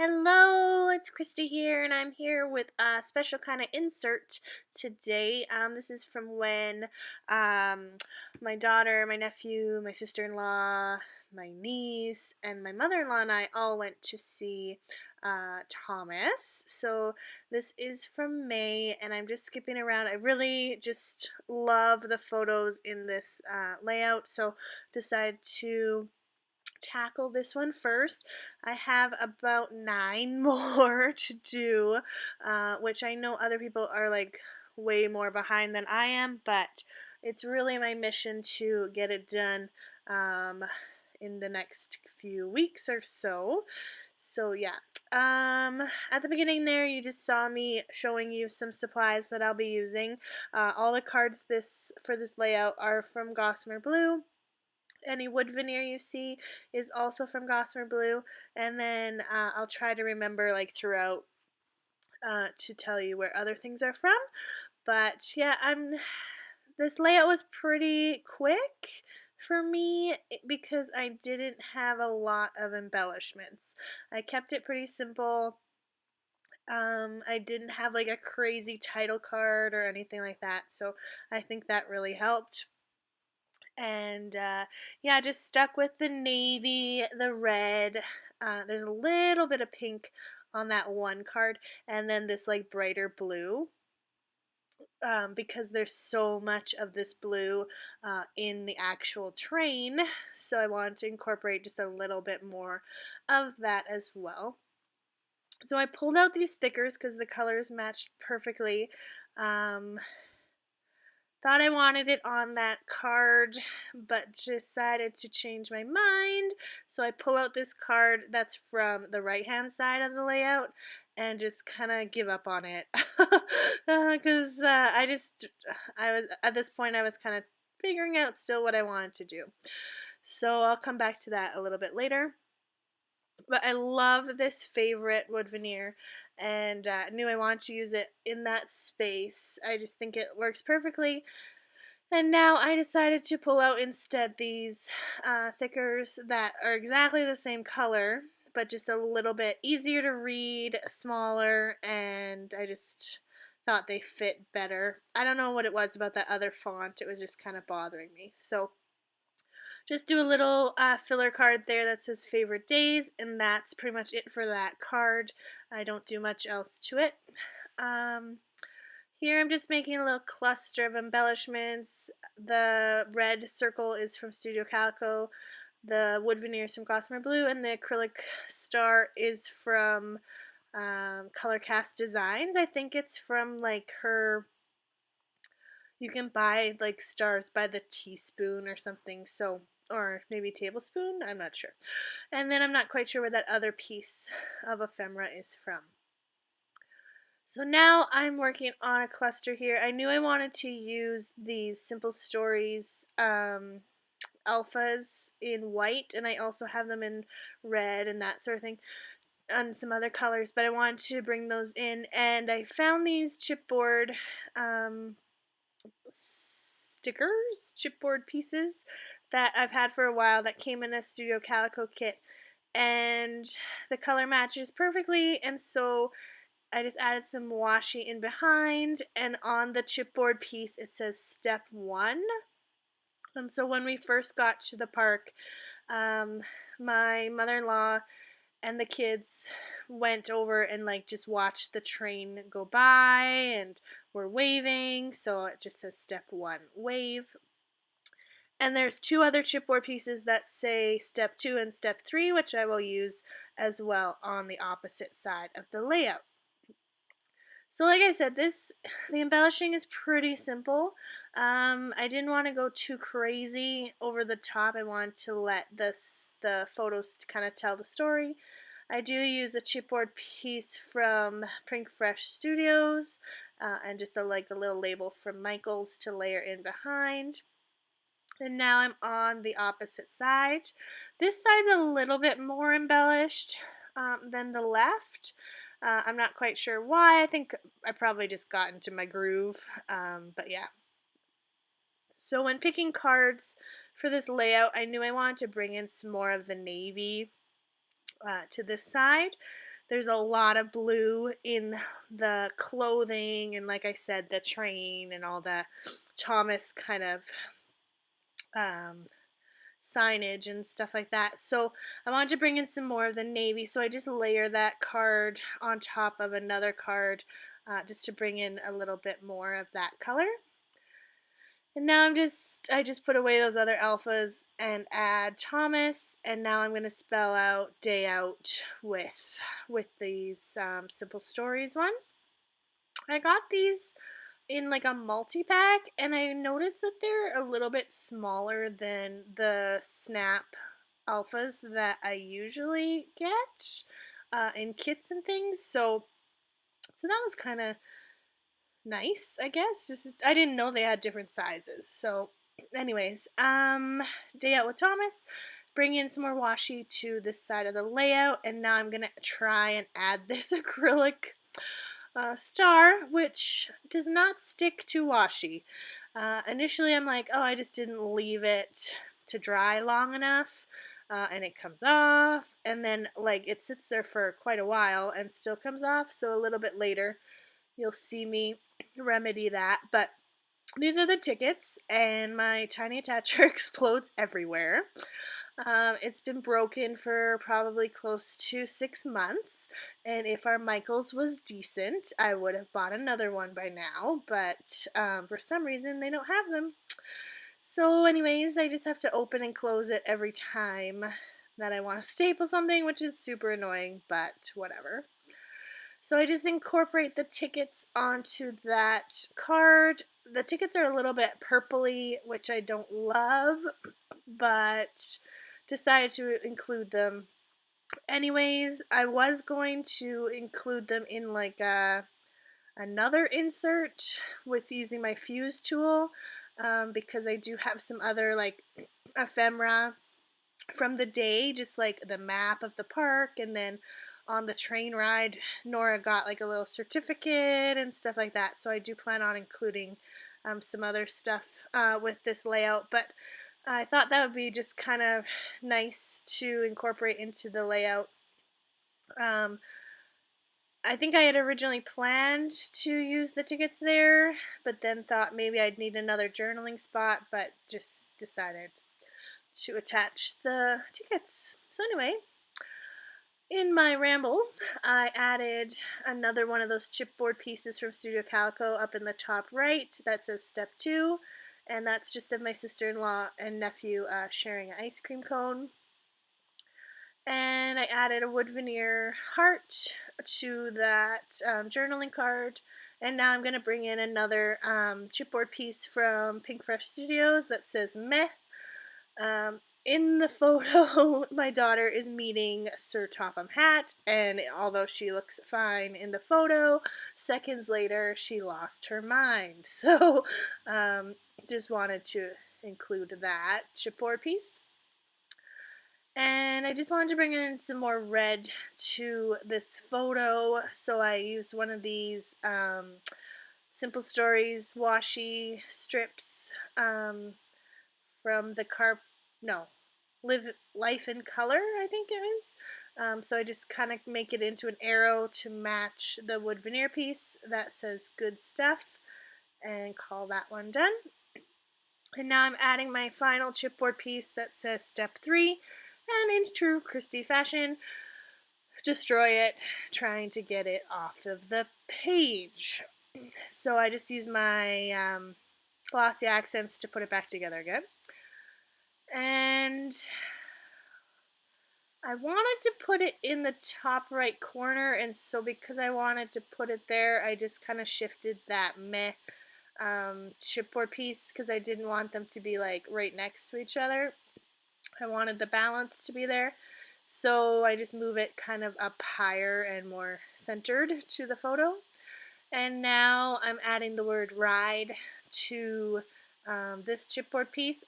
Hello, it's Christy here, and I'm here with a special kind of insert today. This is from when my daughter, my nephew, my sister-in-law, my niece, and my mother-in-law and I all went to see Thomas. So this is from May, and I'm just skipping around. I really just love the photos in this layout, so decided to tackle this one first. I have about 9 more to do, which I know other people are like way more behind than I am, but it's really my mission to get it done in the next few weeks or so. So yeah, at the beginning there, you just saw me showing you some supplies that I'll be using. All the cards for this layout are from Gossamer Blue. Any wood veneer you see is also from Gossamer Blue, and then I'll try to remember like throughout to tell you where other things are from. But yeah, this layout was pretty quick for me because I didn't have a lot of embellishments. I kept it pretty simple. I didn't have like a crazy title card or anything like that, so I think that really helped. And yeah, just stuck with the navy, the red. There's a little bit of pink on that one card, and then this like brighter blue. Because there's so much of this blue in the actual train, so I wanted to incorporate just a little bit more of that as well. So I pulled out these thickers because the colors matched perfectly. Thought I wanted it on that card, but decided to change my mind. So I pull out this card that's from the right-hand side of the layout and just kind of give up on it. Because I was, at this point, I was kind of figuring out still what I wanted to do. So I'll come back to that a little bit later. But I love this favorite wood veneer and knew I wanted to use it in that space. I just think it works perfectly. And now I decided to pull out instead these thickers that are exactly the same color, but just a little bit easier to read, smaller, and I just thought they fit better. I don't know what it was about that other font. It was just kind of bothering me. So just do a little filler card there that says favorite days, and that's pretty much it for that card. I don't do much else to it. Here I'm just making a little cluster of embellishments. The red circle is from Studio Calico, the wood veneer is from Gossamer Blue, and the acrylic star is from Color Cast Designs. I think it's from like her, you can buy like stars by the teaspoon or something, so, or maybe tablespoon, I'm not sure. And then I'm not quite sure where that other piece of ephemera is from. So now I'm working on a cluster here. I knew I wanted to use these Simple Stories alphas in white, and I also have them in red and that sort of thing, and some other colors, but I wanted to bring those in, and I found these chipboard stickers, chipboard pieces that I've had for a while that came in a Studio Calico kit, and the color matches perfectly, and so I just added some washi in behind, and on the chipboard piece it says step 1. And so when we first got to the park, my mother-in-law and the kids went over and like just watched the train go by and were waving, so it just says step 1, wave. And there's 2 other chipboard pieces that say step 2 and step 3, which I will use as well on the opposite side of the layout. So like I said, the embellishing is pretty simple. I didn't want to go too crazy over the top. I wanted to let the photos kind of tell the story. I do use a chipboard piece from Pink Fresh Studios and just a little label from Michaels to layer in behind. And now I'm on the opposite side. This side's a little bit more embellished than the left. I'm not quite sure why. I think I probably just got into my groove, but yeah. So when picking cards for this layout, I knew I wanted to bring in some more of the navy to this side. there's a lot of blue in the clothing, and like I said, the train and all the Thomas kind of um, signage and stuff like that. So I wanted to bring in some more of the navy, so I just layer that card on top of another card just to bring in a little bit more of that color. And now I just put away those other alphas and add Thomas, and now I'm going to spell out day out with these simple stories ones. I got these in like a multi-pack, and I noticed that they're a little bit smaller than the Snap alphas that I usually get in kits and things. So that was kind of nice, I guess. I didn't know they had different sizes. So, anyways, day out with Thomas. Bring in some more washi to this side of the layout, and now I'm gonna try and add this acrylic star, which does not stick to washi. Initially, I'm like, oh, I just didn't leave it to dry long enough. And it comes off, and then like it sits there for quite a while and still comes off. So a little bit later, you'll see me remedy that. But these are the tickets, and my tiny attacher explodes everywhere. It's been broken for probably close to 6 months, and if our Michaels was decent, I would have bought another one by now, but for some reason they don't have them. So anyways, I just have to open and close it every time that I want to staple something, which is super annoying, but whatever. So I just incorporate the tickets onto that card. The tickets are a little bit purpley, which I don't love, but decided to include them. Anyways, I was going to include them in like another insert with using my fuse tool because I do have some other like ephemera from the day, just like the map of the park, and then on the train ride, Nora got like a little certificate and stuff like that. So I do plan on including some other stuff with this layout, but I thought that would be just kind of nice to incorporate into the layout. Um, I think I had originally planned to use the tickets there, but then thought maybe I'd need another journaling spot, but just decided to attach the tickets. So anyway, in my ramble, I added another one of those chipboard pieces from Studio Calico up in the top right that says Step 2, and that's just of my sister-in-law and nephew sharing an ice cream cone. And I added a wood veneer heart to that journaling card. And now I'm going to bring in another chipboard piece from Pink Fresh Studios that says Meh. In the photo, my daughter is meeting Sir Topham Hatt, and although she looks fine in the photo, seconds later she lost her mind. So, just wanted to include that chipboard piece. And I just wanted to bring in some more red to this photo, so I used one of these Simple Stories washi strips from the Live Life in Color, I think it is. So I just kind of make it into an arrow to match the wood veneer piece that says Good Stuff, and call that one done. And now I'm adding my final chipboard piece that says Step 3, and in true Christy fashion, destroy it, trying to get it off of the page. So I just use my glossy accents to put it back together again. And I wanted to put it in the top right corner, and so because I wanted to put it there, I just kind of shifted that meh chipboard piece because I didn't want them to be like right next to each other. I wanted the balance to be there, so I just move it kind of up higher and more centered to the photo. And now I'm adding the word ride to this chipboard piece.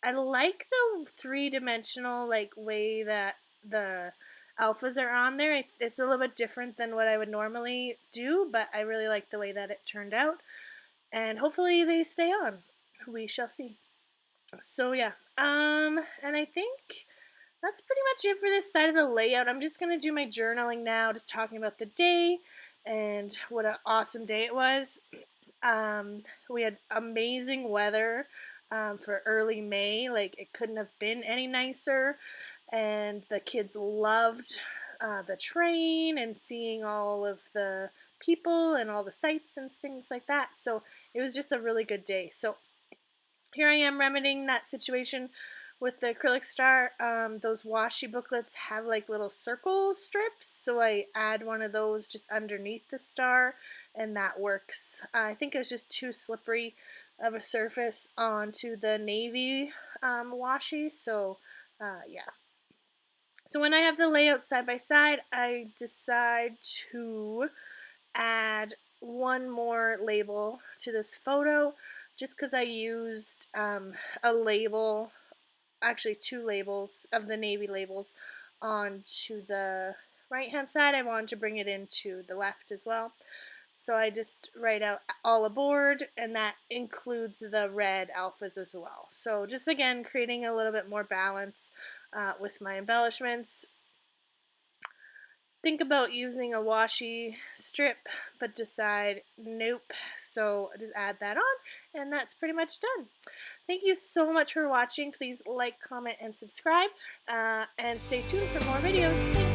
I like the three-dimensional like way that the alphas are on there. It's a little bit different than what I would normally do, but I really like the way that it turned out. And hopefully they stay on. We shall see. So yeah, and I think that's pretty much it for this side of the layout. I'm just going to do my journaling now, just talking about the day and what an awesome day it was. We had amazing weather for early May. Like, it couldn't have been any nicer. And the kids loved the train and seeing all of the people and all the sights and things like that. So it was just a really good day. So here I am remedying that situation with the acrylic star. Those washi booklets have like little circle strips, so I add one of those just underneath the star, and that works. I think it was just too slippery of a surface onto the navy washi, so yeah. So when I have the layout side by side, I decide to add one more label to this photo, just because I used a label, actually two labels of the navy labels onto the right hand side. I wanted to bring it into the left as well. So I just write out all aboard, and that includes the red alphas as well. So just again, creating a little bit more balance with my embellishments. Think about using a washi strip, but decide nope. So just add that on, and that's pretty much done. Thank you so much for watching. Please like, comment, and subscribe, and stay tuned for more videos. Thanks.